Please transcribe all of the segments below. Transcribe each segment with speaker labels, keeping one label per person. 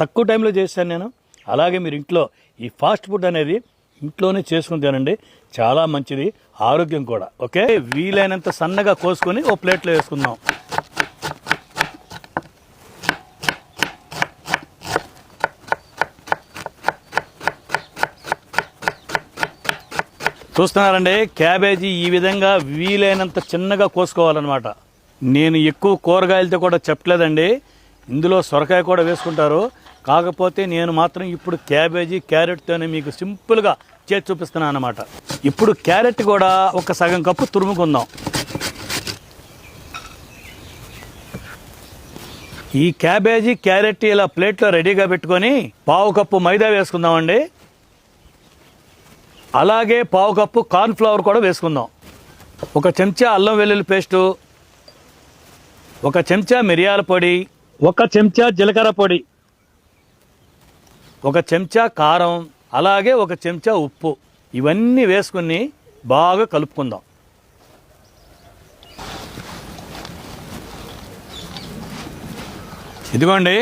Speaker 1: తక్కువ టైంలో చేశాను నేను. అలాగే మీరు ఇంట్లో ఈ ఫాస్ట్ ఫుడ్ అనేది ఇంట్లోనే చేసుకుని తినండి, చాలా మంచిది, ఆరోగ్యం కూడా. ఓకే, వీలైనంత సన్నగా కోసుకొని ఓ ప్లేట్లో వేసుకుందాం. చూస్తున్నారండి, క్యాబేజీ ఈ విధంగా వీలైనంత చిన్నగా కోసుకోవాలన్నమాట. నేను ఎక్కువ కూరగాయలతో కూడా చెప్పలేదండి, ఇందులో సొరకాయ కూడా వేసుకుంటారు. కాకపోతే నేను మాత్రం ఇప్పుడు క్యాబేజీ క్యారెట్తోనే మీకు సింపుల్గా చేసి చూపిస్తున్నాను అన్నమాట. ఇప్పుడు క్యారెట్ కూడా ఒక సగం కప్పు తురుముకుందాం. ఈ క్యాబేజీ క్యారెట్ ఇలా ప్లేట్లో రెడీగా పెట్టుకొని పావు కప్పు మైదా వేసుకుందామండి. అలాగే పావు కప్పు కార్న్ఫ్లవర్ కూడా వేసుకుందాం. ఒక చెంచా అల్లం వెల్లుల్లి పేస్టు, ఒక చెంచా మిరియాల పొడి, ఒక చెంచా జీలకర్ర పొడి, ఒక చెంచా కారం, అలాగే ఒక చెంచా ఉప్పు. ఇవన్నీ వేసుకుని బాగా కలుపుకుందాం. ఇదిగోండి,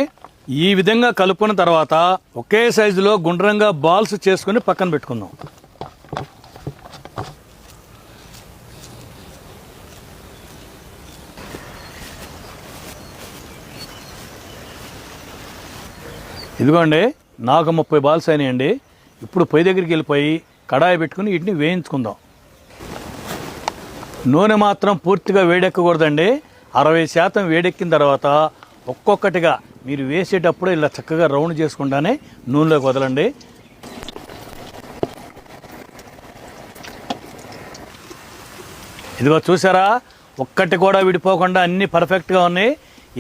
Speaker 1: ఈ విధంగా కలుపుకున్న తర్వాత ఒకే సైజులో గుండ్రంగా బాల్స్ చేసుకుని పక్కన పెట్టుకుందాం. ఇదిగోండి, నాకు 30 బాల్స్ అయినాయండి. ఇప్పుడు పొయ్యి దగ్గరికి వెళ్ళిపోయి కడాయి పెట్టుకుని వీటిని వేయించుకుందాం. నూనె మాత్రం పూర్తిగా వేడెక్కకూడదండి. 60% వేడెక్కిన తర్వాత ఒక్కొక్కటిగా మీరు వేసేటప్పుడు ఇలా చక్కగా రౌండ్ చేసుకుంటానే నూనెలోకి వదలండి. ఇదిగో చూసారా, ఒక్కటి కూడా విడిపోకుండా అన్నీ పర్ఫెక్ట్గా ఉన్నాయి.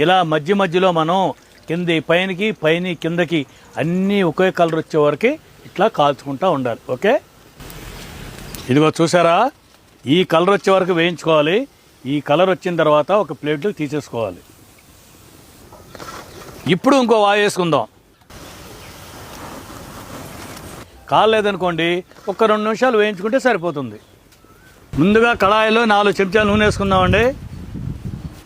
Speaker 1: ఇలా మధ్య మధ్యలో మనం కింద పైనకి పైన కిందకి అన్నీ ఒకే కలర్ వచ్చే వరకు ఇట్లా కాల్చుకుంటూ ఉండాలి. ఓకే, ఇదిగో చూసారా, ఈ కలర్ వచ్చే వరకు వేయించుకోవాలి. ఈ కలర్ వచ్చిన తర్వాత ఒక ప్లేట్లో తీసేసుకోవాలి. ఇప్పుడు ఇంకో వాయి వేసుకుందాం. కాలేదనుకోండి, ఒక 2 నిమిషాలు వేయించుకుంటే సరిపోతుంది. ముందుగా కళాయిలో 4 చెంచాలు నూనె వేసుకుందామండి.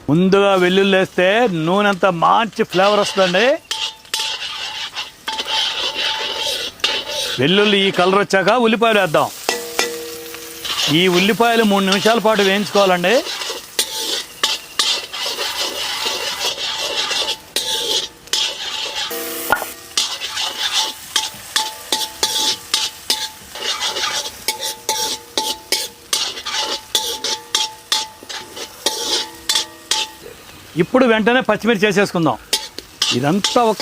Speaker 1: ముందుగా వెల్లుల్లి వేస్తే నూనె అంతా మంచి ఫ్లేవర్ వస్తుందండి. వెల్లుల్లి ఈ కలర్ వచ్చాక ఉల్లిపాయలు వేద్దాం. ఈ ఉల్లిపాయలు 3 నిమిషాల పాటు వేయించుకోవాలండి. ఇప్పుడు వెంటనే పచ్చిమిర్చి చేసేసుకుందాం. ఇదంతా ఒక